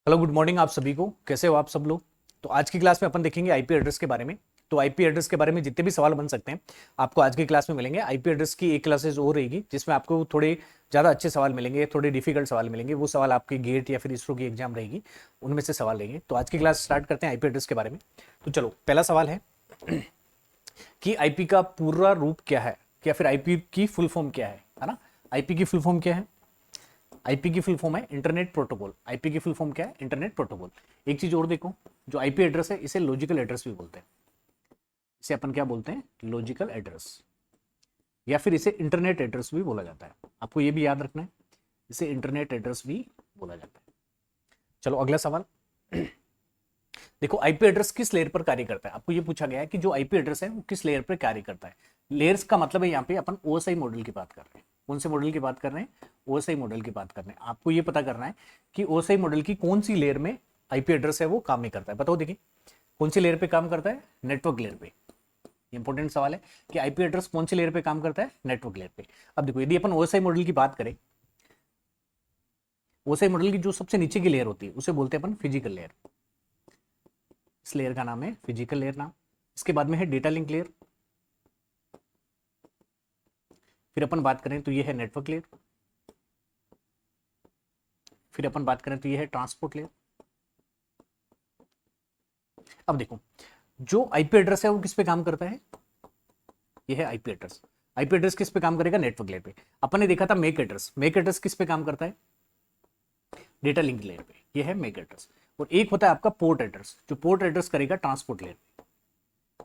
Hello good morning आप सभी को। कैसे हो आप सब लोग। तो आज की क्लास में अपन देखेंगे आईपी एड्रेस के बारे में। तो आईपी एड्रेस के बारे में जितने भी सवाल बन सकते हैं आपको आज की क्लास में मिलेंगे। आईपी एड्रेस की एक क्लासेस और रहेगी जिसमें आपको थोड़े ज़्यादा अच्छे सवाल मिलेंगे, थोड़े डिफिकल्ट सवाल मिलेंगे। वो सवाल आपकी गेट या फिर इसरो की एग्जाम रहेगी, उनमें से सवाल रहेंगे। तो आज की क्लास स्टार्ट करते हैं आईपी एड्रेस के बारे में। तो चलो, पहला सवाल है कि आईपी का पूरा रूप क्या है, या फिर आईपी की फुल फॉर्म क्या है ना। आईपी की फुल फॉर्म क्या है? आईपी की फुल फॉर्म है इंटरनेट प्रोटोकॉल। आईपी की फुल फॉर्म क्या है? Internet protocol. एक चीज और देखो, जो आईपी एड्रेस है इसे लॉजिकल एड्रेस भी बोलते हैं। इसे अपन क्या बोलते हैं? लॉजिकल एड्रेस, या फिर इसे इंटरनेट एड्रेस भी बोला जाता है। आपको ये भी याद रखना है, इसे इंटरनेट एड्रेस भी बोला जाता है। चलो अगला सवाल। देखो, आईपी एड्रेस किस लेयर पर कार्य करता है। आपको ये पूछा गया है कि जो आईपी एड्रेस है वो किस लेयर पर कार्य करता है। लेयर्स का मतलब है, यहाँ पे अपन ओएसआई मॉडल की बात कर रहे हैं। कौन से मॉडल की बात कर रहे हैं? ओएसआई मॉडल की बात कर रहे हैं। आपको ये पता करना है कि ओएसआई मॉडल की कौन सी लेयर में आईपी एड्रेस है वो काम नहीं करता है। बताओ देखिए, कौन सी लेयर पे काम करता है? नेटवर्क लेयर पे। इंपॉर्टेंट सवाल है कि आईपी एड्रेस कौन सी लेयर पे काम करता है? नेटवर्क लेयर पे। अब देखो, यदि अपन ओएसआई मॉडल की बात करें, ओएसआई मॉडल की जो सबसे नीचे की लेयर होती है उसे बोलते हैं अपन फिजिकल लेयर। इस लेयर का नाम है फिजिकल लेयर नाम। इसके बाद में है डेटा लिंक लेयर। फिर अपन बात करें तो ये है नेटवर्क लेयर। फिर अपन बात करें तो ये है ट्रांसपोर्ट लेयर। अब देखो, जो आईपी एड्रेस है वो किस पे काम करता है? ये है आईपी एड्रेस। आईपी एड्रेस किस पे काम करेगा? नेटवर्क लेयर पे। अपन ने देखा था मेक एड्रेस। मेक एड्रेस किस पे काम करता है? डेटा लिंक लेयर पे। ये है मेक एड्रेस। और एक होता है आपका पोर्ट एड्रेस, जो पोर्ट एड्रेस करेगा ट्रांसपोर्ट लेयर पे।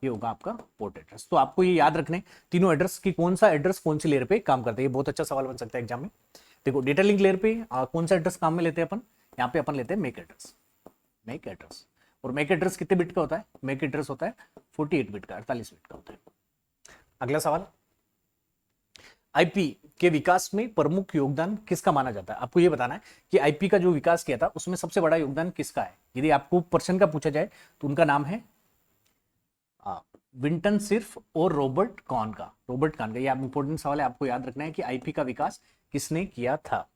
ये होगा आपका पोर्ट एड्रेस। तो आपको ये याद रखने तीनों एड्रेस की कौन सा एड्रेस कौन सी लेयर पे काम करता है। ये बहुत अच्छा सवाल बन सकता है एग्जाम में। देखो, डेटा लिंक लेयर पे कौन सा एड्रेस काम में लेते हैं अपन? यहाँ पे अपन लेते हैं मेक एड्रेस। Make address. और मेक एड्रेस कितने बिट का होता है? मेक एड्रेस होता है 48 बिट का, 48 बिट का होता है। अगला सवाल, आईपी के विकास में प्रमुख योगदान किसका माना जाता है। आपको यह बताना है कि आईपी का जो विकास किया था उसमें सबसे बड़ा योगदान किसका है। यदि आपको पर्सन का पूछा जाए तो उनका नाम है विंटन सिर्फ और रॉबर्ट कॉन का। रॉबर्ट कॉन का, ये आप इंपॉर्टेंट सवाल है, आपको याद रखना है कि आईपी का विकास किसने किया था।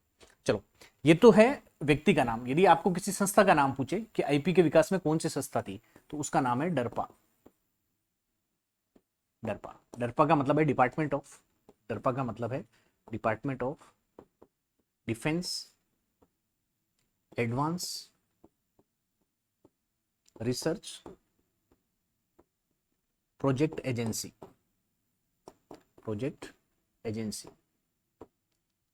चलो, ये तो है व्यक्ति का नाम। यदि आपको किसी संस्था का नाम पूछे कि आईपी के विकास में कौन सी संस्था थी, तो उसका नाम है डरपा। डरपा। डरपा का मतलब है डिपार्टमेंट ऑफ, डरपा का मतलब है department of defence advance research project agency. Project agency,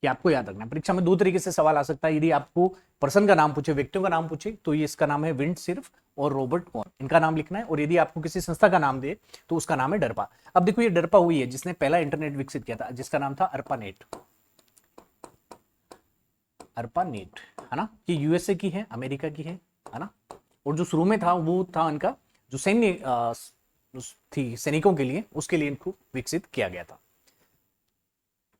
ये आपको याद रखना है। परीक्षा में दो तरीके से सवाल आ सकता है। यदि आपको पर्सन का नाम पूछे, व्यक्तियों का नाम पूछे, तो ये इसका नाम है विंट सिर्फ और रॉबर्ट कॉन, इनका नाम लिखना है। और यदि आपको किसी संस्था का नाम दे तो उसका नाम है डरपा। अब देखो, ये डरपा हुई है जिसने पहला इंटरनेट विकसित किया था, जिसका नाम था अर्पानेट। अर्पानेट, है ना। ये यूएसए की है, अमेरिका की है ना। और जो शुरू में था वो था इनका जो सैन्य थी, सैनिकों के लिए, उसके लिए इनको विकसित किया गया था।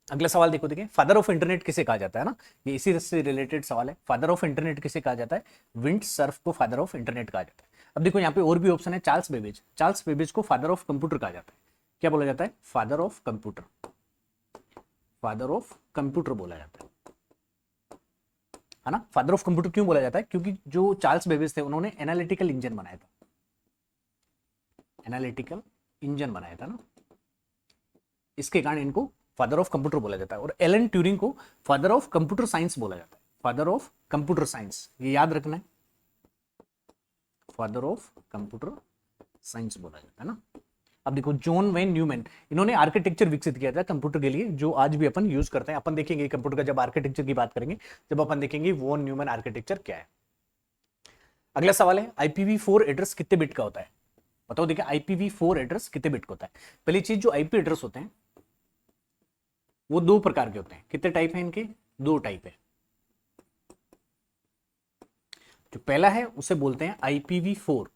अगला सवाल देखो, देखिए, फादर ऑफ इंटरनेट किसे कहा जाता है ना। ये इसी से रिलेटेड सवाल है। फादर ऑफ इंटरनेट किसे कहा जाता है? विंट सर्फ को फादर ऑफ इंटरनेट कहा जाता है। अब देखो, यहाँ पे और भी ऑप्शन है। Charles Babbage. चार्ल्स बेबेज को फादर ऑफ कंप्यूटर कहा जाता है। क्या बोला जाता है? Father of computer. Father of computer बोला जाता है ना। फादर ऑफ कंप्यूटर क्यों बोला जाता है? क्योंकि जो चार्ल्स बेबेज थे उन्होंने एनालिटिकल इंजन बनाया था। एनालिटिकल इंजन बनाया था ना, इसके कारण इनको फादर ऑफ कंप्यूटर बोला जाता है। और एलन ट्यूरिंग को फादर ऑफ कंप्यूटर साइंस बोला जाता है। फादर ऑफ कंप्यूटर साइंस, ये याद रखना है, फादर ऑफ कंप्यूटर साइंस बोला जाता है ना। अब देखो, जॉन वेन न्यूमैन, इन्होंने आर्किटेक्चर विकसित किया था कंप्यूटर के लिए, जो आज भी अपन यूज करते हैं। अपन देखेंगे कंप्यूटर का जब आर्किटेक्चर की बात करेंगे, जब अपन देखेंगे वॉन न्यूमैन आर्किटेक्चर क्या है। अगला सवाल है, IPv4 एड्रेस कितने बिट का होता है? बताओ देखिए, IPv4 एड्रेस कितने बिट का होता है। पहली चीज, जो आईपी एड्रेस होते हैं वो दो प्रकार के होते हैं। कितने टाइप हैं इनके? दो टाइप है। जो पहला है उसे बोलते हैं IPv4।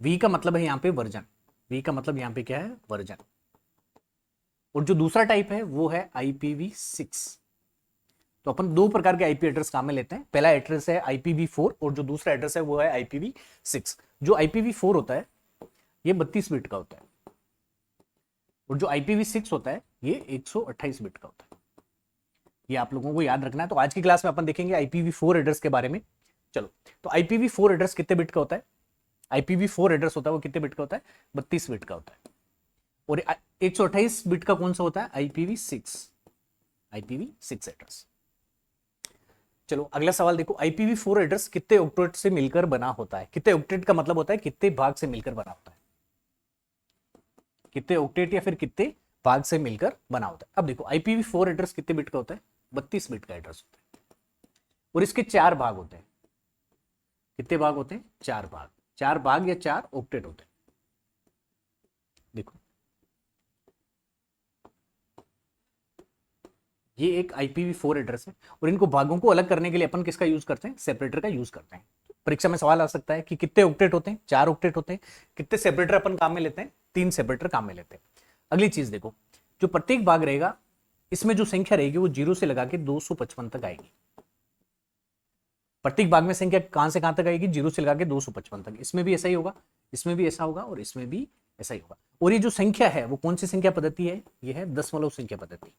वी का मतलब है यहां पे वर्जन। वी का मतलब यहां पे क्या है? वर्जन। और जो दूसरा टाइप है वो है IPv6। तो अपन दो प्रकार के आईपी एड्रेस काम में लेते हैं। पहला एड्रेस है IPv4 और जो दूसरा एड्रेस है वो है IPv6। जो IPv4 होता है ये 32 बिट का होता है, और जो IPv6 होता है ये 128 बिट का होता है। ये आप लोगों को याद रखना है। तो आज की क्लास में अपन देखेंगे IPv4 एड्रेस के बारे में, चलो, तो IPv4 एड्रेस कितने बिट का होता है? IPv4 एड्रेस होता है वो कितने बिट का होता है? 32 बिट का होता है। और 128 बिट का कौन सा होता है? IPv6 address. चलो अगला सवाल देखो, IPv4 एड्रेस कितने ऑक्टेट से मिलकर बना होता है? कितने ऑक्टेट का मतलब होता है कितने भाग से मिलकर बना होता है, कितने ऑक्टेट या फिर कितने भाग से मिलकर बना होता है। अब देखो IPv4 एड्रेस कितने बिट का होता है? 32 बिट का एड्रेस होता है और इसके 4 भाग होते हैं। कितने भाग होते हैं? 4 भाग। 4 भाग या 4 ऑक्टेट होते हैं। देखो ये एक IPv4 एड्रेस है और इनको भागों को अलग करने के लिए अपन किसका यूज करते हैं? सेपरेटर का यूज करते हैं। परीक्षा में सवाल आ सकता है कि कितने ऑक्टेट होते हैं? 4 ऑक्टेट होते हैं। कितने सेपरेटर अपन काम में लेते हैं? 3 सेपरेटर काम में लेते हैं। अगली चीज देखो, जो प्रत्येक भाग रहेगा इसमें जो संख्या रहेगी वो 0 से लगा के 255 तक आएगी। प्रत्येक भाग में संख्या कहां से कहां तक आएगी? 0 से लगा के 255 तक। इसमें भी ऐसा ही होगा, इसमें भी ऐसा होगा और इसमें भी ऐसा ही होगा। और ये जो संख्या है वो कौन सी संख्या पद्धति है? यह है दशमलव संख्या पद्धति।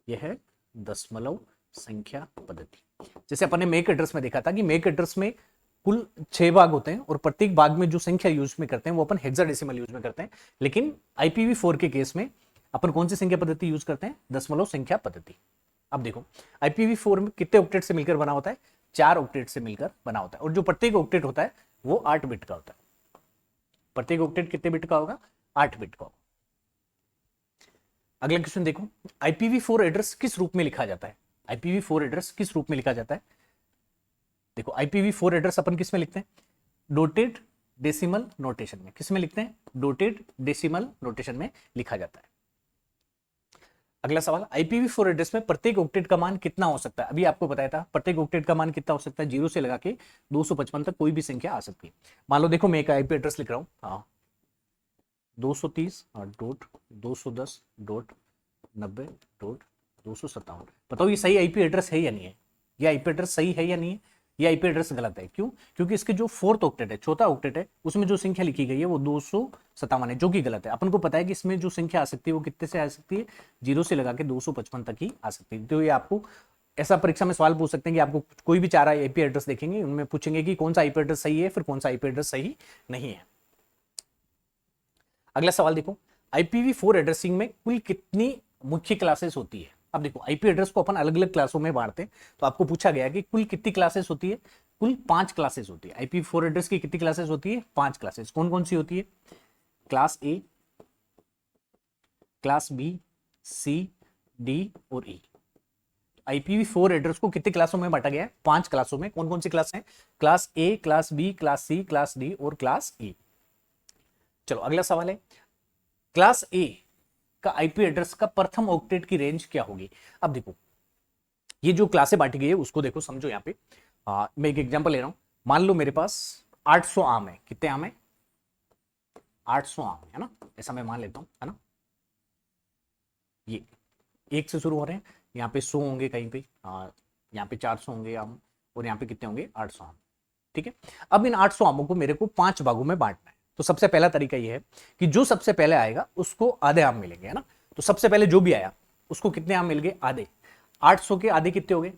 यह है दशमलव संख्या पद्धति। जैसे अपन ने मेक एड्रेस में देखा था कि मेक एड्रेस में कुल 6 भाग होते हैं और प्रत्येक भाग में जो संख्या यूज में करते हैं वो अपन हेक्साडेसिमल यूज में करते हैं। लेकिन IPv4 के केस में अपन कौन सी संख्या पद्धति यूज करते हैं? दशमलव संख्या पद्धति। अब देखो IPv4 में कितने ऑक्टेट से मिलकर बना होता है? 4 ऑक्टेट से मिलकर बना होता है और जो प्रत्येक ऑक्टेट होता है वो 8 बिट का होता है। प्रत्येक ऑक्टेट कितने बिट का होगा? 8 बिट का होगा। अगला क्वेश्चन देखो, IPv4 एड्रेस किस रूप में लिखा जाता है? IPv4 एड्रेस किस रूप में लिखा जाता है? देखो IPv4 एड्रेस अपन किस में लिखते हैं? डोटेड डेसिमल नोटेशन में। किस में लिखते हैं? डोटेड डेसिमल नोटेशन में लिखा जाता है। अगला सवाल, IPv4 एड्रेस में प्रत्येक ऑक्टेट का मान कितना हो सकता है? अभी आपको बताया था प्रत्येक ऑक्टेट का मान कितना हो सकता है? 0 से लगा के 255 तक कोई भी संख्या आ सकती है। मान लो देखो मैं एक IP एड्रेस लिख रहा हूं, हाँ 230 डॉट 210 डॉट 90 डॉट 257। बताओ ये सही IP एड्रेस है या नहीं है? ये IP एड्रेस सही है या नहीं है? ये IP एड्रेस गलत है। क्यों? क्योंकि इसके जो फोर्थ ऑक्टेट है, चौथा ऑक्टेट है, उसमें जो संख्या लिखी गई है वो 257 है, जो कि गलत है। अपन को पता है कि इसमें जो संख्या आ सकती है वो कितने से आ सकती है? 0 से लगा के 255 तक ही आ सकती है। तो ये आपको ऐसा परीक्षा में सवाल पूछ सकते हैं कि आपको कोई भी 4 IP एड्रेस देखेंगे, उनमें पूछेंगे कि कौन सा IP एड्रेस सही है, फिर कौन सा IP एड्रेस सही नहीं है। अगला सवाल देखो, IPv4 एड्रेसिंग में कुल कितनी मुख्य क्लासेस होती है? अब देखो IP एड्रेस को अपन अलग अलग क्लासों में बांटते हैं, तो आपको पूछा गया कि कुल कितनी क्लासेस होती है? कुल 5 क्लासेस होती है। IPv4 एड्रेस की कितनी क्लासेस होती है? 5 क्लासेस। कौन कौन सी होती है? Class A, class B, C, D और E। IPv4 एड्रेस को कितने क्लासों में बांटा गया है? 5 क्लासों में। कौन कौन सी क्लास है? Class A, class B, class C, class D और क्लास E। चलो अगला सवाल है, क्लास A का IP एड्रेस का प्रथम ऑक्टेट की रेंज क्या होगी? अब देखो ये जो क्लासे बांटी गई है उसको देखो, समझो। यहाँ पे मैं एक एग्जांपल ले रहा हूं। मान लो मेरे पास 800 आम है। कितने आम है? 800 आम है ना, ऐसा मैं मान लेता हूं, है ना। ये 1 से शुरू हो रहे हैं, यहाँ पे 100 होंगे कहीं पे, यहाँ पे 400 होंगे आम और यहाँ पे कितने होंगे? 800 आम। ठीक है, अब इन 800 आमों को मेरे को 5 भागों में बांटना है। तो सबसे पहला तरीका ये है कि जो सबसे पहले आएगा उसको आधे आम मिलेंगे, है ना। तो सबसे पहले जो भी आया उसको कितने आम मिल गए? आधे। 800 के आधे कितने हो गए?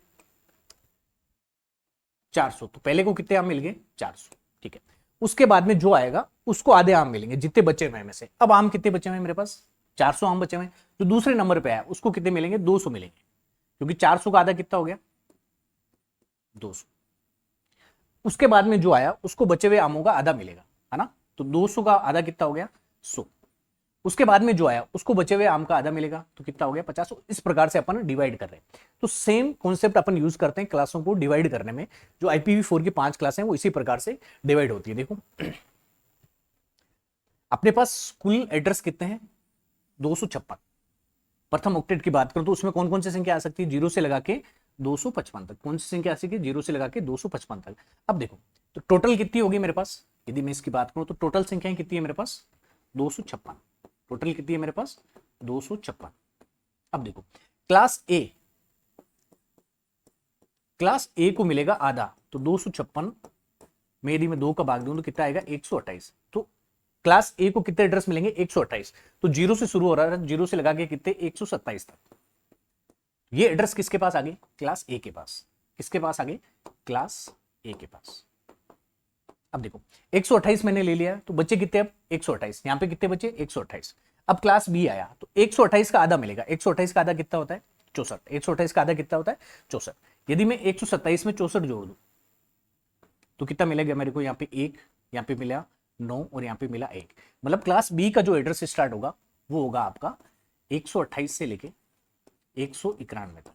400। तो पहले को कितने आम मिल गए? 400। ठीक है, उसके बाद में जो आएगा उसको आधे आम मिलेंगे जितने बचे हुए में से। अब आम कितने बचे हुए मेरे पास? 400 आम बचे हुए। जो दूसरे नंबर पे आया उसको कितने मिलेंगे? 200 मिलेंगे, क्योंकि 400 का आधा कितना हो गया? 200। उसके बाद में जो आया उसको बचे हुए आमों का आधा मिलेगा, है ना। तो 200 का आधा कितना हो गया? 100। उसके बाद में जो आया उसको बचे हुए आम का आधा मिलेगा, तो कितना हो गया? 50। इस प्रकार से अपन डिवाइड कर रहे हैं। तो सेम कॉन्सेप्ट अपन यूज करते हैं क्लासों को डिवाइड करने में। जो IPv4 की 5 क्लास हैं वो इसी प्रकार से डिवाइड होती है। देखो अपने पास कुल एड्रेस कितने हैं? 256। प्रथम ऑक्टेट की बात करूं तो उसमें कौन कौन सी संख्या आ सकती है? 0 से लगा के 255 तक। कौन सी संख्या आ सकती है? 0 से लगा के 255 तक। अब देखो तो टोटल कितनी होगी मेरे पास? यदि मैं इसकी बात करूं तो टोटल संख्याएं कितनी है मेरे पास? 256। टोटल कितनी है मेरे पास? 256। अब देखो क्लास ए को मिलेगा आधा, तो 256 में यदि मैं 2 का भाग दूं तो कितना आएगा? 128। तो क्लास ए को कितने एड्रेस मिलेंगे? 128। तो 0 से शुरू हो रहा है, 0 से लगा के कितने? 127 तक। ये एड्रेस किसके पास आ गए? क्लास ए के पास। किसके पास आ गए? क्लास ए के पास। अब देखो 128 मैंने ले लिया, तो बच्चे कितने अब 128, यहाँ पे कितने बचे 128। अब क्लास बी आया तो 128 का आधा मिलेगा। 128 का आधा कितना होता है 64। 128 का आधा कितना होता है 64। यदि मैं 127 में 64 जोड़ दूं तो कितना मिलेगा मेरे को, यहाँ पे 1, यहाँ पे मिला 9 और यहाँ पे मिला 1। मतलब क्लास बी का जो एड्रेस स्टार्ट होगा वो होगा आपका 128 से लेके 191 तक।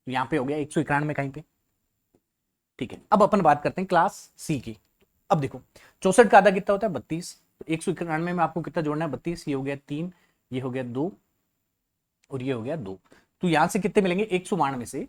तो यहाँ पे हो गया 191 कहीं पे, ठीक है। अब अपन बात करते हैं क्लास सी की। अब देखो 64 का आधा कितना होता है 32, तो 191 में आपको कितना जोड़ना है 32, ये हो गया 3, ये हो गया 2 और ये हो गया 2। तो यहां से कितने मिलेंगे 192 से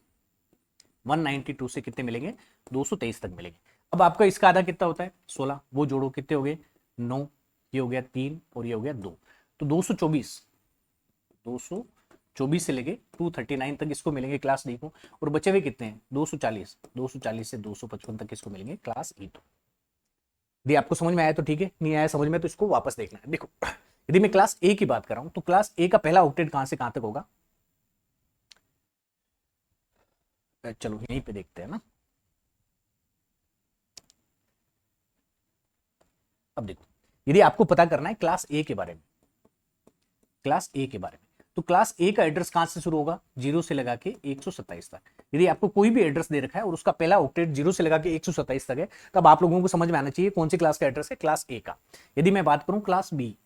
192 से कितने मिलेंगे 223 तक मिलेंगे। अब आपका इसका आधा कितना होता है 16, वो जोड़ो कितने हो गए 9, ये हो गया 3 और ये हो गया 2, तो 224 से लेके 239 तक इसको मिलेंगे क्लास डी को। और बचे हुए कितने हैं 240 से 255 तक इसको मिलेंगे क्लास ई। तो यदि आपको समझ में आया तो ठीक है, नहीं आया समझ में तो इसको वापस देखना है। देखो यदि मैं क्लास ए की बात कर रहा हूं तो क्लास ए का पहला ऑक्टेट कहां से कहां तक होगा, चलो यहीं पे देखते हैं ना। अब देखो यदि आपको पता करना है क्लास ए के बारे में, क्लास ए के बारे में, तो क्लास ए का एड्रेस कहां से शुरू होगा 0 से लगा के 127 तक। यदि आपको कोई भी एड्रेस दे रखा है और उसका पहला ऑक्टेट 0 से लगा के 127 तक है, तब आप लोगों को समझ में आना चाहिए कौन सी क्लास का एड्रेस है क्लास ए का। यदि मैं बात करूं क्लास बी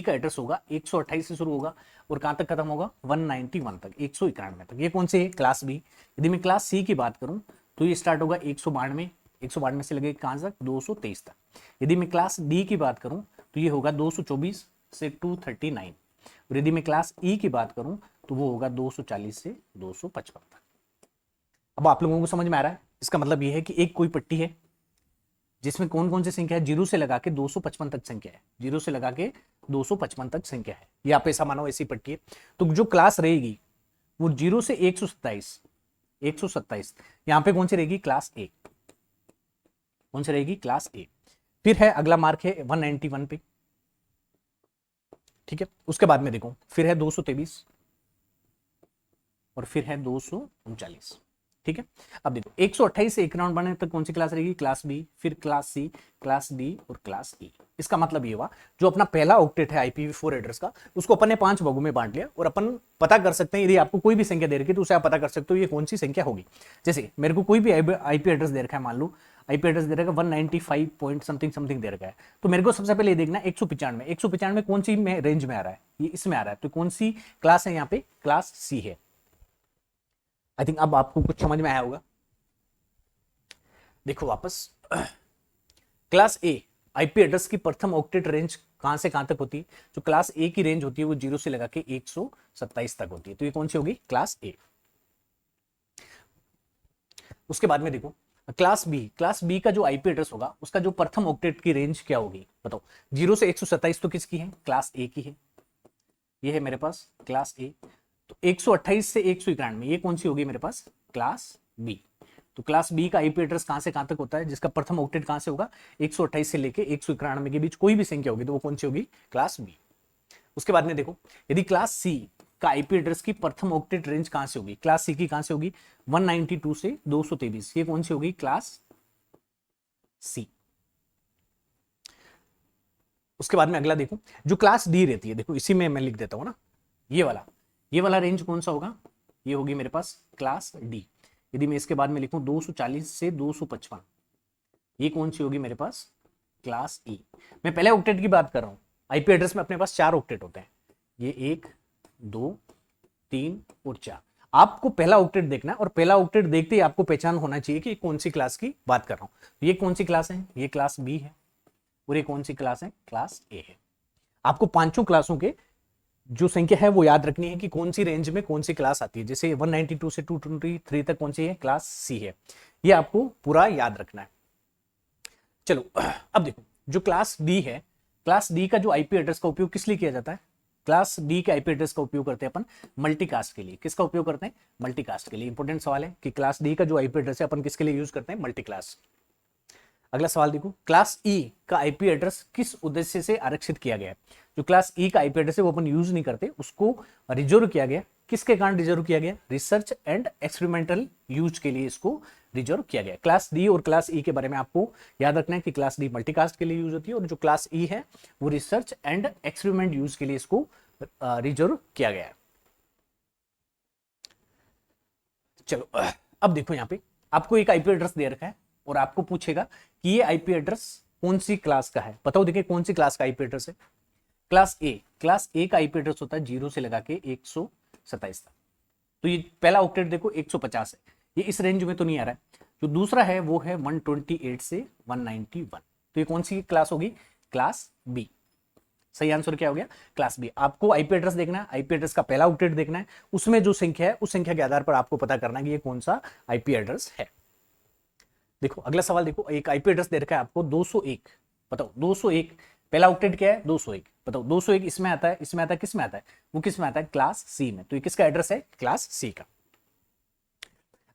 का एड्रेस होगा 128 से शुरू होगा और कहां तक खत्म होगा 191 तक, 191 तक। ये कौन से है क्लास बी। यदि मैं क्लास सी की बात करूं तो ये स्टार्ट होगा 192 से लगे कहां तक 223 तक। यदि मैं क्लास डी की बात करूं तो ये होगा 224 से 239। और यदि मैं क्लास ई की बात करूं तो वो होगा 240 से 255 तक। अब आप लोगों को समझ में आ रहा है, इसका मतलब ये है कि एक कोई पट्टी है जिसमें कौन कौन सी संख्या है 0 से लगा के 255 तक संख्या है, 0 से लगा के 255 तक संख्या है। ये आप ऐसा मानो ऐसी पट्टी है। तो जो क्लास रहेगी वो 0 से 127 यहां पे कौन सी रहेगी क्लास ए, कौन सी रहेगी क्लास ए। फिर है अगला मार्क है 191 पे, ठीक है। उसके बाद में देखो फिर है 223 और फिर है 239, ठीक है। अब देखो 128 से 191 तक कौन सी क्लास रहेगी क्लास बी, फिर क्लास सी, क्लास डी और क्लास ई। इसका मतलब ये हुआ जो अपना पहला ऑक्टेट है IPv4 एड्रेस का, उसको अपन ने 5 भागों में बांट लिया और अपन पता कर सकते हैं। यदि आपको कोई भी संख्या दे रखी है तो उसे आप पता कर सकते हो ये कौन सी संख्या होगी। जैसे मेरे को कोई भी IP एड्रेस दे रखा है, मान लो IP एड्रेस दे रखा है 195 पॉइंट समथिंग दे रखा है, तो मेरे को सबसे पहले ये देखना 195 कौन सी में रेंज में आ रहा है, ये इसमें आ रहा है, तो कौन सी क्लास है यहाँ पे क्लास सी है। आई थिंक अब आपको कुछ समझ में आया होगा। देखो वापस क्लास ए IP एड्रेस की प्रथम ऑक्टेट रेंज कहां से कहां तक होती है, जो क्लास ए की रेंज होती है वो 0 से लगा के 127 तक होती है, तो ये कौन सी होगी क्लास ए। उसके बाद में देखो क्लास बी का जो IP एड्रेस होगा उसका जो प्रथम ऑक्टेट की रेंज क्या होगी बताओ। 0 से 127 तो किसकी है क्लास ए की है, ये है मेरे पास क्लास ए। तो 128 से 191 ये कौन सी होगी मेरे पास क्लास बी। तो क्लास बी का IP एड्रेस कहां से कहां तक होता है, जिसका प्रथम ऑक्टेट कहां से होगा 128 से लेके 191 के बीच कोई भी संख्या होगी तो वो कौन सी होगी क्लास बी। उसके बाद में देखो यदि क्लास सी का IP एड्रेस की प्रथम ऑक्टेट रेंज कहां से होगी, क्लास सी की कहां से होगी 192 से 223, ये कौन सी होगी क्लास सी। उसके बाद में अगला देखो जो क्लास डी रहती है, देखो इसी में मैं लिख देता हूं ना, ये वाला रेंज कौन सा होगा, ये होगी मेरे पास क्लास डी। यदि मैं इसके बाद में लिखूं 240 से 255, ये कौन सी होगी मेरे पास क्लास ई। मैं पहले ऑक्टेट की बात कर रहा हूं, IP एड्रेस में अपने पास 4 ऑक्टेट होते हैं, ये 1 2 3 और 4। आपको पहला ऑक्टेट देखना है और पहला ऑक्टेट देखते ही आपको पहचान होना चाहिए कि कौन सी क्लास की बात कर रहा हूं। ये कौन सी क्लास है, ये क्लास बी है और ये कौन सी क्लास है क्लास ए है। आपको पांचों क्लासों के जो संख्या है वो याद रखनी है कि कौन सी रेंज में कौन सी क्लास आती है। जैसे 192 से 223 तक कौन सी है क्लास सी है, ये आपको पूरा याद रखना है। चलो अब देखो जो क्लास डी है, क्लास डी का जो IP एड्रेस का उपयोग किस लिए किया जाता है, क्लास डी के IP एड्रेस का उपयोग करते हैं अपन मल्टीकास्ट के लिए। किसका उपयोग करते हैं मल्टीकास्ट के लिए। इंपॉर्टेंट सवाल है कि क्लास डी का जो IP एड्रेस है अपन किसके लिए यूज करते हैं मल्टीकास्ट। अगला सवाल देखो क्लास ई का IP एड्रेस किस उद्देश्य से आरक्षित किया गया है। जो क्लास ई का IP एड्रेस है वो अपन यूज नहीं करते, उसको रिजर्व किया गया किसके कारण रिजर्व किया गया? रिसर्च एंड एक्सपेरिमेंटल यूज के लिए इसको रिजर्व किया गया। क्लास डी और क्लास ई के बारे में आपको याद रखना है कि क्लास डी मल्टीकास्ट के लिए यूज होती है और जो क्लास ई है वो रिसर्च एंड एक्सपेरिमेंट यूज के लिए इसको रिजर्व किया गया है। चलो अब देखो यहाँ पे आपको एक आईपी एड्रेस दे रखा है और आपको पूछेगा कि ये आईपी एड्रेस कौन सी क्लास का है। बताओ देखिए कौन सी क्लास का आईपी एड्रेस है? क्लास ए। क्लास ए का आईपी एड्रेस होता है 0 से लगा के 127 तक। तो ये पहला ऑक्टेट देखो 150 है, ये इस रेंज में तो नहीं आ रहा है। जो दूसरा है वो है 128 से 191। तो ये कौन सी क्लास होगी? Class B. सही आंसर क्या हो गया? Class B. आपको आईपी एड्रेस देखना है, आईपी एड्रेस का पहला ऑक्टेट देखना है, उसमें जो संख्या है उस संख्या के आधार पर आपको पता करना है कि ये कौन सा आईपी एड्रेस है। देखो अगला सवाल देखो, एक आईपी एड्रेस दे रखा है आपको 201। बताओ 201 पहला ऑक्टेट क्या है? 201। बताओ 201 इसमें आता है, इसमें आता है, किस में आता है? वो किस में आता है? क्लास सी में। तो ये किसका एड्रेस है? क्लास सी का।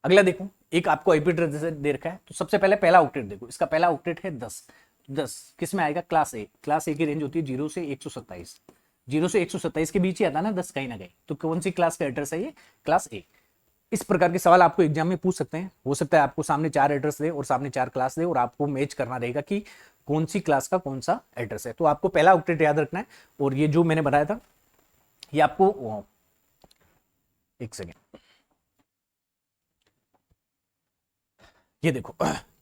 अगला देखो, एक आपको आईपी एड्रेस दे रखा है, तो सबसे पहले पहला ऑक्टेट देखो, इसका पहला ऑक्टेट है 10। 10 किस में आएगा? क्लास ए। क्लास ए की रेंज होती है 0 से 127। 0 से 127 के बीच ही आता है ना 10 कहीं ना कहीं। तो कौन सी क्लास का एड्रेस है ये? क्लास ए। इस प्रकार के सवाल आपको एग्जाम में पूछ सकते हैं। हो सकता है आपको सामने 4 एड्रेस दे और सामने 4 क्लास दे और आपको मैच करना रहेगा कि कौन सी क्लास का कौन सा एड्रेस है। तो आपको पहला ऑक्टेट याद रखना है और ये जो मैंने बताया था ये आपको एक सेकेंड, ये देखो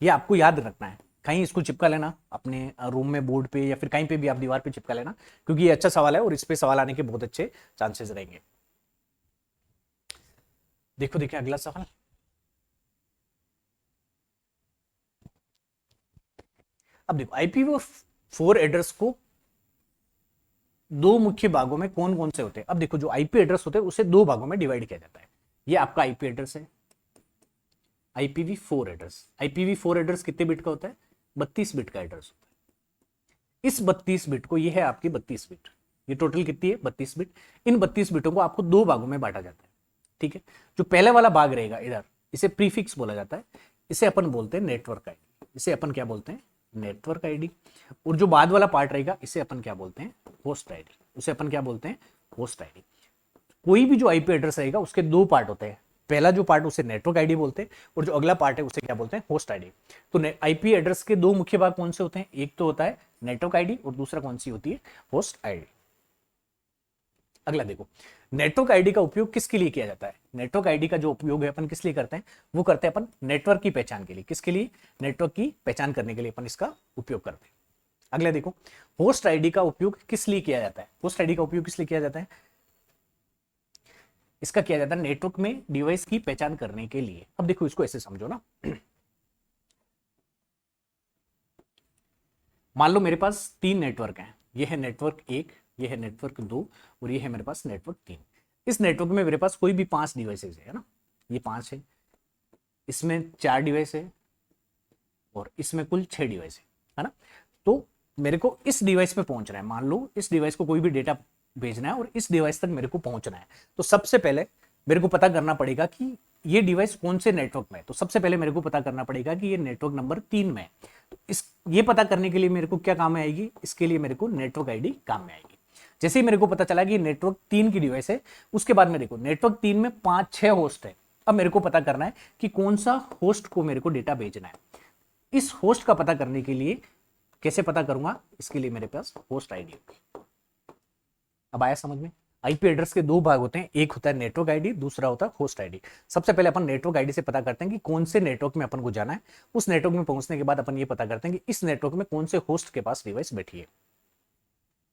ये आपको याद रखना है, कहीं इसको चिपका लेना अपने रूम में बोर्ड पे या फिर कहीं पे भी आप दीवार पे चिपका लेना, क्योंकि ये अच्छा सवाल है और इस पे सवाल आने के बहुत अच्छे चांसेस रहेंगे। देखो देखिए अगला सवाल, अब देखो IPv4 एड्रेस को दो मुख्य भागों में कौन कौन से होते हैं? अब देखो जो आईपी एड्रेस होते हैं उसे दो भागों में डिवाइड किया जाता है। ये आपका आईपी एड्रेस है, IPv4 एड्रेस। IPv4 एड्रेस कितने बिट का होता है? 32 बिट का एड्रेस होता है। इस 32 बिट को, ये है आपकी 32 बिट, ये टोटल कितनी है? 32 बिट। इन 32 बिटों को आपको दो भागों में बांटा जाता है, ठीक है। जो पहले वाला भाग रहेगा इधर, इसे प्रीफिक्स बोला जाता है, इसे अपन बोलते हैं नेटवर्क आईडी। इसे अपन क्या बोलते हैं? Network ID. और जो बाद वाला पार्ट रहेगा इसे अपन क्या बोलते हैं? Host ID. उसे अपन क्या बोलते हैं? Host ID. कोई भी जो आईपी एड्रेस रहेगा उसके दो पार्ट होते हैं, पहला जो पार्ट उसे नेटवर्क आईडी बोलते हैं और जो अगला पार्ट है उसे क्या बोलते हैं? Host ID. तो आईपी एड्रेस के दो मुख्य भाग कौन से होते हैं? एक तो होता है नेटवर्क आईडी और दूसरा कौन सी होती है? Host ID. अगला देखो, नेटवर्क आईडी का उपयोग किसके लिए किया जाता है? नेटवर्क आईडी का जो उपयोग है अपन किस लिए करते हैं? वो करते हैं अपन नेटवर्क की पहचान के लिए। किसके लिए? नेटवर्क की पहचान करने के लिए अपन इसका उपयोग करते हैं। अगला देखो, होस्ट आईडी का उपयोग किस लिए किया जाता है? होस्ट आईडी का उपयोग किस लिए किया जाता है? इसका किया जाता है नेटवर्क में डिवाइस की पहचान करने के लिए। अब देखो इसको ऐसे समझो ना, मान लो मेरे पास 3 नेटवर्क हैं, ये है नेटवर्क 1, ये है नेटवर्क 2 और ये है मेरे पास नेटवर्क 3। इस नेटवर्क में मेरे पास कोई भी 5 डिवाइसेज है ना, ये 5 है, इसमें 4 डिवाइस है और इसमें कुल 6 डिवाइस है ना। तो मेरे को इस डिवाइस पे पहुंचना है, मान लो इस डिवाइस को कोई भी डेटा भेजना है और इस डिवाइस तक मेरे को पहुंचना है। तो सबसे पहले मेरे को पता करना पड़ेगा कि ये डिवाइस कौन से नेटवर्क में है। तो सबसे पहले मेरे को पता करना पड़ेगा कि ये नेटवर्क नंबर 3 में है। तो ये पता करने के लिए मेरे को क्या काम में आएगी? इसके लिए मेरे को नेटवर्क आईडी काम में आएगी। जैसे ही मेरे को पता चला कि नेटवर्क 3 की डिवाइस है, उसके बाद में देखो नेटवर्क 3 में 5-6 होस्ट है। अब मेरे को पता करना है कि कौन सा होस्ट को मेरे को डेटा भेजना है। इस होस्ट का पता करने के लिए कैसे पता करूंगा? इसके लिए मेरे पास होस्ट आईडी होगी। अब आया समझ में? आईपी एड्रेस के दो भाग होते हैं, एक होता है नेटवर्क आईडी, दूसरा होता है होस्ट आईडी। सबसे पहले अपन नेटवर्क आईडी से पता करते हैं कि कौन से नेटवर्क में अपन को जाना है। उस नेटवर्क में पहुंचने के बाद अपन ये पता करते हैं कि इस नेटवर्क में कौन से होस्ट के पास डिवाइस बैठी है।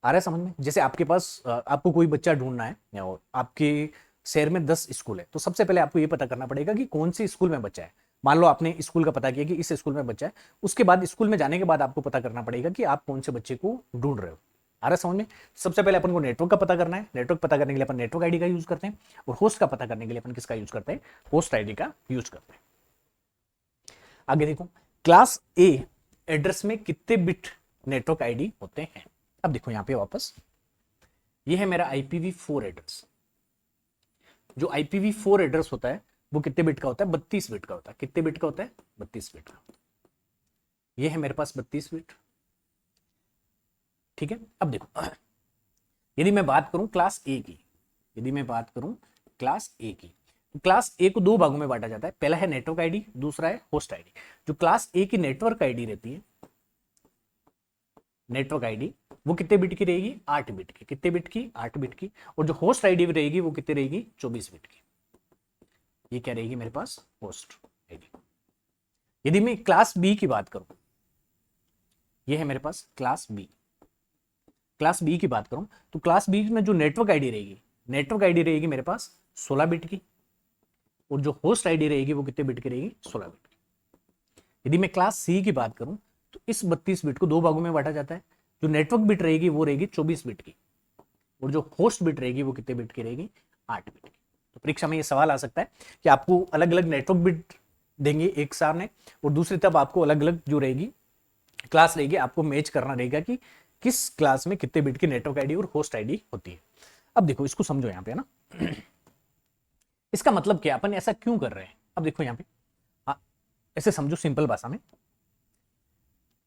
आ रहा है समझ में? जैसे आपके पास आपको कोई बच्चा ढूंढना है या आपके शहर में 10 स्कूल है, तो सबसे पहले आपको ये पता करना पड़ेगा कि कौन सी स्कूल में बच्चा है। मान लो आपने स्कूल का पता किया कि इस स्कूल में बच्चा है, उसके बाद स्कूल में जाने के बाद आपको पता करना पड़ेगा कि आप कौन से बच्चे को ढूंढ रहे हो। आ रहा है समझ में? सबसे पहले अपन को नेटवर्क का पता करना है, नेटवर्क पता करने के लिए अपन नेटवर्क आईडी का यूज करते हैं और होस्ट का पता करने के लिए अपन किसका यूज करते हैं? होस्ट आईडी का यूज करते हैं। आगे देखो, क्लास ए एड्रेस में कितने बिट नेटवर्क आईडी होते हैं? अब देखो यहां पे वापस, ये है मेरा IPv4 एड्रेस। जो IPv4 एड्रेस होता है वो कितने बिट का होता है? 32 बिट का होता है। कितने बिट का होता है? 32 बिट का। ये है मेरे पास 32 बिट, ठीक है। अब देखो, यदि मैं बात करूं क्लास ए की, यदि मैं बात करूं क्लास ए की। तो क्लास ए को दो भागों में बांटा जाता है, पहला है नेटवर्क आईडी, दूसरा है होस्ट आईडी। जो क्लास ए की नेटवर्क आईडी रहती है, नेटवर्क आईडी, वो कितने बिट की रहेगी? 8 बिट की। कितने बिट की? 8 बिट की। और जो होस्ट आईडी रहेगी वो कितने रहेगी? 24 बिट की। ये क्या रहेगी मेरे पास? Host ID. यदि मैं क्लास बी की बात करूं, ये है मेरे पास क्लास बी। क्लास बी की बात करूं तो क्लास बी में जो नेटवर्क आईडी रहेगी, नेटवर्क आईडी रहेगी मेरे पास 16 बिट की। और जो होस्ट आईडी रहेगी वो कितने बिट की रहेगी? 16 बिट की। यदि मैं क्लास सी की बात करूं तो इस 32 बिट को दो भागों में बांटा जाता है। जो नेटवर्क बिट रहेगी वो रहेगी 24 बिट की। और जो होस्ट बिट रहेगी वो कितने बिट की रहेगी? 8 बिट की। तो परीक्षा में ये सवाल आ सकता है कि आपको अलग अलग नेटवर्क बिट देंगे एक सामने, और दूसरी तरफ आपको अलग अलग जो रहेगी क्लास रहेगी, आपको मैच करना रहेगा कि किस क्लास में कितने बिट की नेटवर्क आईडी और होस्ट आईडी होती है। अब देखो इसको समझो यहाँ पे ना, इसका मतलब क्या, अपन ऐसा क्यों कर रहे हैं? अब देखो यहाँ पे, हाँ, ऐसे समझो सिंपल भाषा में।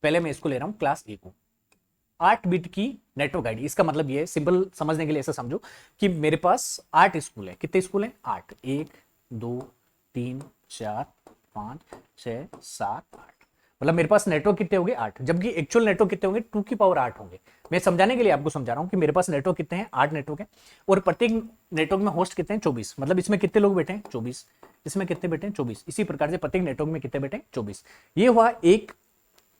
पहले मैं इसको ले रहा हूं क्लास ए को, 8 बिट की नेटवर्क आईडी। इसका मतलब ये है, सिंपल समझने के लिए ऐसा समझो कि मेरे पास 8 स्कूल है। कितने स्कूल हैं? 8। 1 2 3 4 5 6 7 8। मतलब मेरे पास नेटवर्क कितने होंगे? 8। जबकि एक्चुअल नेटवर्क कितने होंगे? 2 की पावर 8 होंगे। मैं समझाने के लिए आपको समझा रहा हूं कि मेरे पास नेटवर्क कितने हैं? 8 नेटवर्क है। और प्रत्येक नेटवर्क में होस्ट कितने हैं? 24। मतलब इसमें कितने लोग बैठे हैं? 24। इसमें कितने बैठे हैं? 24। इसी प्रकार से प्रत्येक नेटवर्क में कितने बैठे हैं? 24। ये हुआ एक,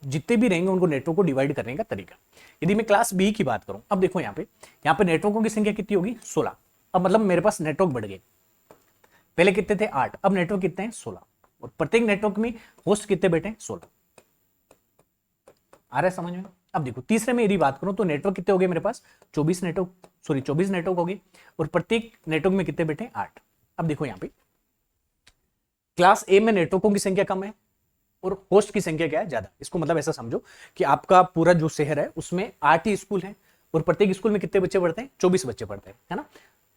जितने भी रहेंगे उनको नेटवर्क को डिवाइड करने का तरीका। यदि मैं क्लास बी की बात करूं, अब देखो यहाँ पे नेटवर्कों की संख्या कितनी होगी? 16। अब मतलब मेरे पास नेटवर्क बढ़ गए, पहले कितने थे? 8, अब नेटवर्क कितने हैं? 16। और प्रत्येक नेटवर्क में होस्ट कितने बैठे हैं? 16। आ रहा है समझ में? अब देखो तीसरे में यदि बात करूं तो नेटवर्क कितने हो गए मेरे पास? 24 नेटवर्क, सॉरी 24 नेटवर्क हो गए। और प्रत्येक नेटवर्क में कितने बैठे हैं? 8। अब देखो यहाँ पे क्लास ए में नेटवर्कों की संख्या कम है और होस्ट की संख्या क्या है? ज्यादा। इसको मतलब ऐसा समझो कि आपका पूरा जो शहर है उसमें 8 ही स्कूल हैं और प्रत्येक स्कूल में कितने बच्चे पढ़ते हैं? 24 बच्चे पढ़ते हैं, है ना।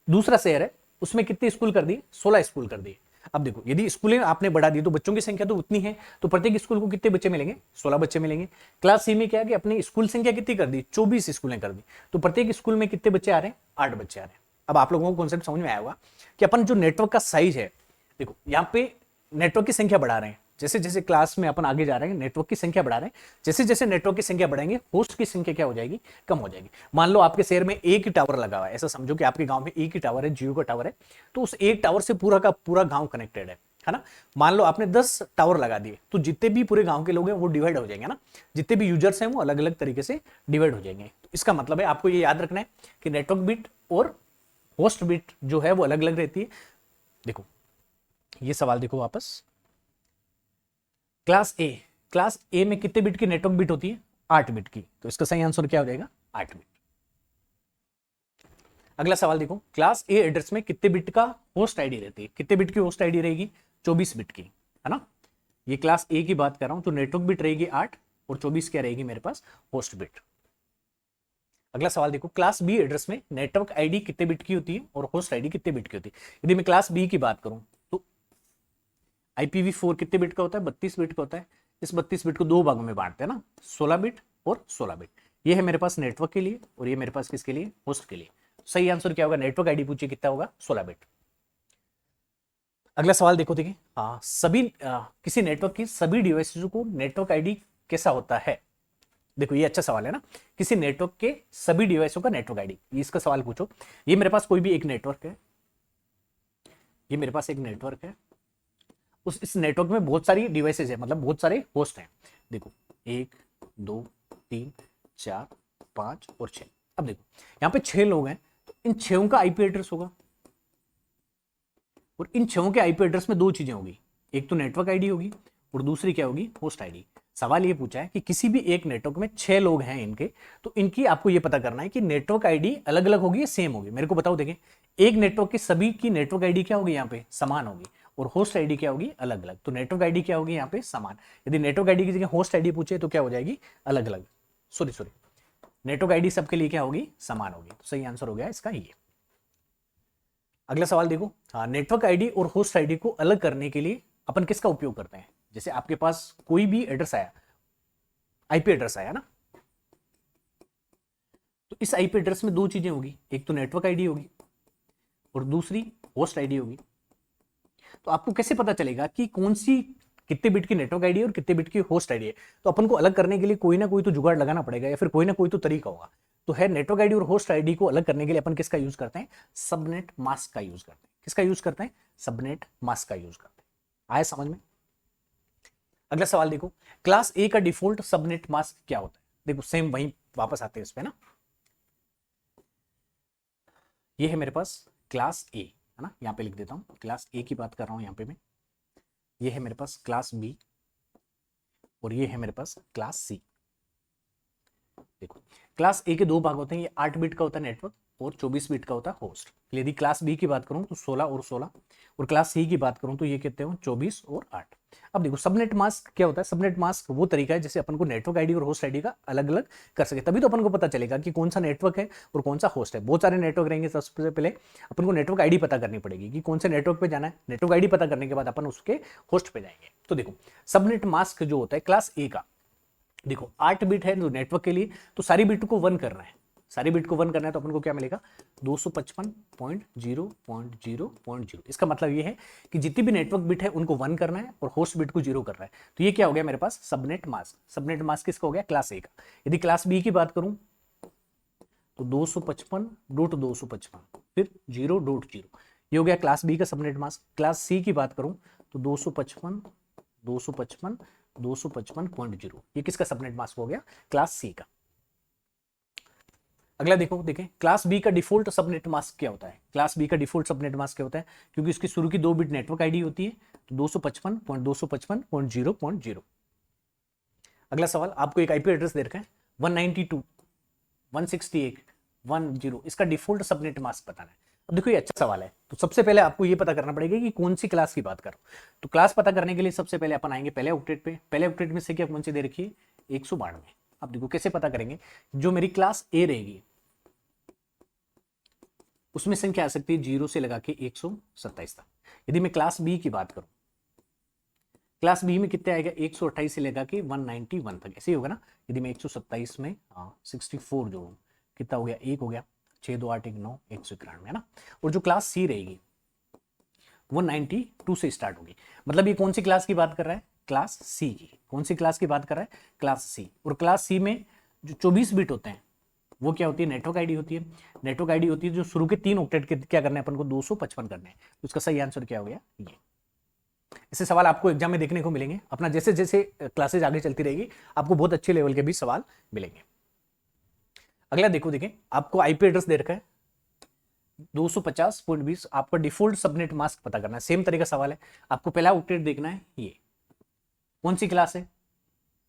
दूसरा शहर है, उसमें कितने स्कूल कर दिए? 16 स्कूल कर दिए। अब देखो यदि स्कूलें आपने बढ़ा दी तो बच्चों की संख्या तो उतनी है, तो प्रत्येक स्कूल को कितने बच्चे मिलेंगे? 16 बच्चे मिलेंगे। क्लास सी में क्या है कि अपनी स्कूल संख्या कितनी कर दी? 24 स्कूलें कर दी, तो प्रत्येक स्कूल में कितने बच्चे आ रहे हैं? 8 बच्चे आ रहे हैं। अब आप लोगों को कॉन्सेप्ट समझ में आया होगा कि अपन जो नेटवर्क का साइज है, देखो यहाँ पे नेटवर्क की संख्या बढ़ा रहे हैं, जैसे जैसे क्लास में अपन आगे जा रहे हैं नेटवर्क की संख्या बढ़ा रहे हैं, जैसे जैसे नेटवर्क की संख्या बढ़ाएंगे होस्ट की संख्या क्या हो जाएगी? कम हो जाएगी। मान लो आपके शहर में एक ही टावर लगा हुआ है, ऐसा समझो कि आपके गांव में एक ही टावर है, जियो का टावर है, तो उस एक टावर से पूरा का पूरा गांव कनेक्टेड है ना। मान लो आपने 10 टावर लगा दिए, तो जितने भी पूरे गांव के लोग हैं वो डिवाइड हो जाएंगे ना, जितने भी यूजर्स हैं वो अलग अलग तरीके से डिवाइड हो जाएंगे। तो इसका मतलब है आपको ये याद रखना है कि नेटवर्क बिट और होस्ट बिट जो है वो अलग अलग रहती है। देखो ये सवाल देखो वापस, क्लास ए में कितने बिट की नेटवर्क बिट होती है? 8 बिट की। तो इसका सही आंसर क्या हो जाएगा? 8 बिट। अगला सवाल देखो, क्लास ए एड्रेस में कितने बिट का होस्ट आईडी रहती है? कितने बिट की होस्ट आईडी रहेगी? 24 बिट की, है ना। ये क्लास ए की बात कर रहा हूं, तो नेटवर्क बिट रहेगी 8 और 24 क्या रहेगी मेरे पास? Host bit. अगला सवाल देखो, क्लास बी एड्रेस में नेटवर्क आईडी कितने बिट की होती है और होस्ट आईडी कितने बिट की होती है? यदि मैं क्लास बी की बात करूं तो IPv4 कितने बिट का होता है? 32 बिट का होता है। इस 32 बिट को दो भागों में बांटते हैं ना, 16 बिट और 16 बिट। ये है मेरे पास नेटवर्क के लिए और ये मेरे पास किसके लिए? होस्ट के लिए। सही आंसर क्या होगा? नेटवर्क आईडी पूछिए कितना होगा? 16 बिट। अगला सवाल देखो, देखिए हाँ, किसी नेटवर्क की सभी डिवाइसेस को नेटवर्क आईडी कैसा होता है? देखो ये अच्छा सवाल है ना, किसी नेटवर्क के सभी डिवाइसों का नेटवर्क आईडी, इसका सवाल पूछो। ये मेरे पास कोई भी एक नेटवर्क है, ये मेरे पास एक नेटवर्क है, इस नेटवर्क में बहुत सारी डिवाइसेज है, मतलब बहुत सारे होस्ट हैं। देखो 1 2 3 4 5 और 6। अब देखो यहाँ पे 6 लोग हैं, तो इन 6 का आईपी एड्रेस होगा और इन 6 के आईपी एड्रेस में दो चीजें होगी, एक तो नेटवर्क आईडी होगी और दूसरी क्या होगी? Host ID. सवाल ये पूछा है कि किसी भी एक नेटवर्क में 6 लोग हैं इनके, तो इनकी आपको ये पता करना है कि नेटवर्क आईडी अलग अलग होगी या सेम होगी। मेरे को बताओ, देखें एक नेटवर्क के सभी की नेटवर्क आईडी क्या होगी? यहाँ पे समान होगी और होस्ट आईडी क्या होगी? अलग अलग। तो नेटवर्क आईडी क्या होगी? यहाँ पे समान। यदि नेटवर्क आईडी की जगह होस्ट आईडी पूछे तो क्या हो जाएगी? अलग अलग। सॉरी, नेटवर्क आईडी सबके लिए क्या होगी? समान होगी। तो सही आंसर हो गया इसका ये। अगला सवाल देखो, हाँ, नेटवर्क आईडी और होस्ट आईडी को अलग करने के लिए अपन किसका उपयोग करते हैं? जैसे आपके पास कोई भी एड्रेस आया, आईपी एड्रेस आया ना, तो इस आईपी एड्रेस में दो चीजें होगी, एक तो नेटवर्क आईडी होगी और दूसरी होस्ट आईडी होगी। तो आपको कैसे पता चलेगा कि कौन सी कितने बिट की नेटवर्क आईडी है और कितने बिट की होस्ट आईडी है? तो अपन को अलग करने के लिए कोई ना कोई तो जुगाड़ लगाना पड़ेगा या फिर कोई ना कोई तो तरीका होगा। तो है नेटवर्क आईडी और होस्ट आईडी को अलग करने के लिए अपन किसका यूज करते हैं? सबनेट मास्क का यूज करते हैं। किसका यूज करते हैं? सबनेट मास्क का यूज करते हैं। आया समझ में? अगला सवाल देखो, क्लास ए का डिफॉल्ट सबनेट मास्क क्या होता है? देखो सेम वहीं वापस आते हैं इस पे ना। ये है मेरे पास क्लास ए, है ना, यहाँ पे लिख देता हूँ, क्लास ए की बात कर रहा हूँ यहाँ पे मैं। ये है मेरे पास क्लास बी और ये है मेरे पास क्लास सी। देखो क्लास ए के दो भाग होते हैं, ये 8 बिट का होता है नेटवर्क और 24 बिट का होता है होस्ट। यदि क्लास बी की बात करूं तो 16 और 16, और क्लास सी की बात करूं तो ये कहते हैं 24 और 8। अब देखो सबनेट मास्क क्या होता है? सबनेट मास्क वो तरीका है जिससे अपन को नेटवर्क आईडी और होस्ट आईडी का अलग अलग कर सके, तभी तो अपन को पता चलेगा कि कौन सा नेटवर्क है और कौन सा होस्ट है। बहुत सारे नेटवर्क रहेंगे, सबसे पहले अपन को नेटवर्क आईडी पता करनी पड़ेगी कि कौन से नेटवर्क पे जाना है। नेटवर्क आईडी पता करने के बाद अपन उसके होस्ट पे जाएंगे। तो देखो सबनेट मास्क जो होता है क्लास ए का, देखो 8 बिट है जो नेटवर्क के लिए, तो सारी बिट को 1 करना है। सारी बिट को 1 करना है तो अपन को क्या मिलेगा? 255.0.0.0। इसका मतलब ये है कि जितनी भी नेटवर्क बिट है उनको 1 करना है और होस्ट बिट को 0 करना है। तो ये क्या हो गया मेरे पास? Subnet mask. सबनेट मास्क किसका हो गया? क्लास ए का। यदि क्लास बी की बात करूं तो 255.255 फिर 0.0, ये हो गया क्लास बी का सबनेट मास्क। क्लास सी की बात करूं तो 255.255.0, ये किसका सबनेट मास्क हो गया? क्लास सी का। अगला देखो, देखें क्लास बी का डिफॉल्ट सबनेट मास्क क्या होता है? क्लास बी का डिफॉल्ट सबनेट मास्क क्या होता है? क्योंकि इसकी शुरू की 2 बिट नेटवर्क आईडी होती है, तो 255.255.0.0। अगला सवाल, आपको एक आईपी एड्रेस दे रखा है 192.168.1.0, इसका डिफॉल्ट सबनेट मास्क बताना है। अब देखो ये अच्छा सवाल है, तो सबसे पहले आपको ये पता करना पड़ेगा कि कौन सी क्लास की बात करो। तो क्लास पता करने के लिए सबसे पहले अपन आएंगे पहले ऑक्टेट पे। पहले ऑक्टेट में से क्या कौन सी दे रखी है? 192। अब देखो कैसे पता करेंगे? जो मेरी क्लास ए रहेगी उसमें संख्या आ सकती है 0 से लगा के 127 तक। यदि मैं क्लास बी की बात करूं, क्लास बी में कितने आएगा? 128 से लगा के 191 तक, ऐसे ही होगा ना। यदि मैं 127 में 64 जोड़ू, कितना हो गया? 1 हो गया, 6 2 8 1 9, 191 है ना। और जो क्लास सी रहेगी वो 92 से स्टार्ट होगी। मतलब ये कौन सी क्लास की बात कर रहा है? क्लास सी की। कौन सी क्लास की बात कर रहा है? Class C. और क्लास सी में जो 24 बिट होते हैं वो क्या होती है? नेटवर्क आईडी होती है। नेटवर्क आईडी होती है जो शुरू के 3 ऑक्टेट के क्या करना है अपन को? 255 करने हैं। तो इसका सही आंसर क्या हो गया? ये। ऐसे सवाल आपको एग्जाम में देखने को मिलेंगे। अपना जैसे जैसे क्लासेज आगे चलती रहेगी आपको बहुत अच्छे लेवल के भी सवाल मिलेंगे। अगला देखो, देखें आपको आईपी एड्रेस दे रखा है 250.20, आपका डिफॉल्ट सबनेट मास्क पता करना है। सेम तरीका सवाल है, आपको पहला ऑक्टेट देखना है। ये कौन सी क्लास है?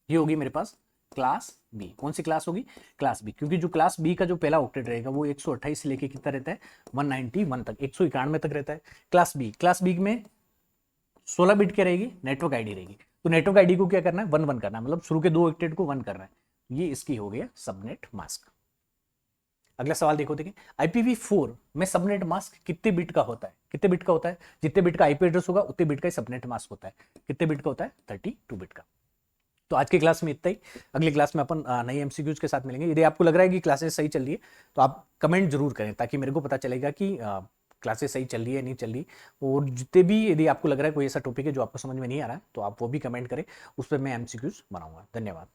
ये होगी मेरे पास क्लास बी। कौन सी क्लास होगी? क्लास बी, क्योंकि जो क्लास बी का जो पहला ऑक्टेट रहेगा वो 128 से लेके कितना रहता है? 191 तक, 191 तक रहता है। क्लास बी में 16 बिट क्या रहेगी? नेटवर्क आईडी रहेगी। तो नेटवर्क आईडी को क्या करना है? 1 करना है, मतलब शुरू के 2 ऑक्टेट को 1 करना है। ये इसकी हो गया सबनेट मास्क। अगला सवाल देखो, देखिए IPv4 में सबनेट मास्क कितने बिट का होता है? कितने बिट का होता है? जितने बिट का आईपी एड्रेस होगा उतने बिट का ही सबनेट मास्क होता है। कितने बिट का होता है? 32 बिट का। तो आज की क्लास में इतना ही। अगली क्लास में अपन नई एमसीक्यूज के साथ मिलेंगे। यदि आपको लग रहा है कि क्लासेस सही चल रही है तो आप कमेंट जरूर करें, ताकि मेरे को पता चलेगा कि क्लासेस सही चल रही है नहीं चल रही। और जितने भी यदि आपको लग रहा है कोई ऐसा टॉपिक है जो आपको समझ में नहीं आ रहा है तो आप वो भी कमेंट करें, उस पर मैं एमसीक्यूज बनाऊंगा। धन्यवाद।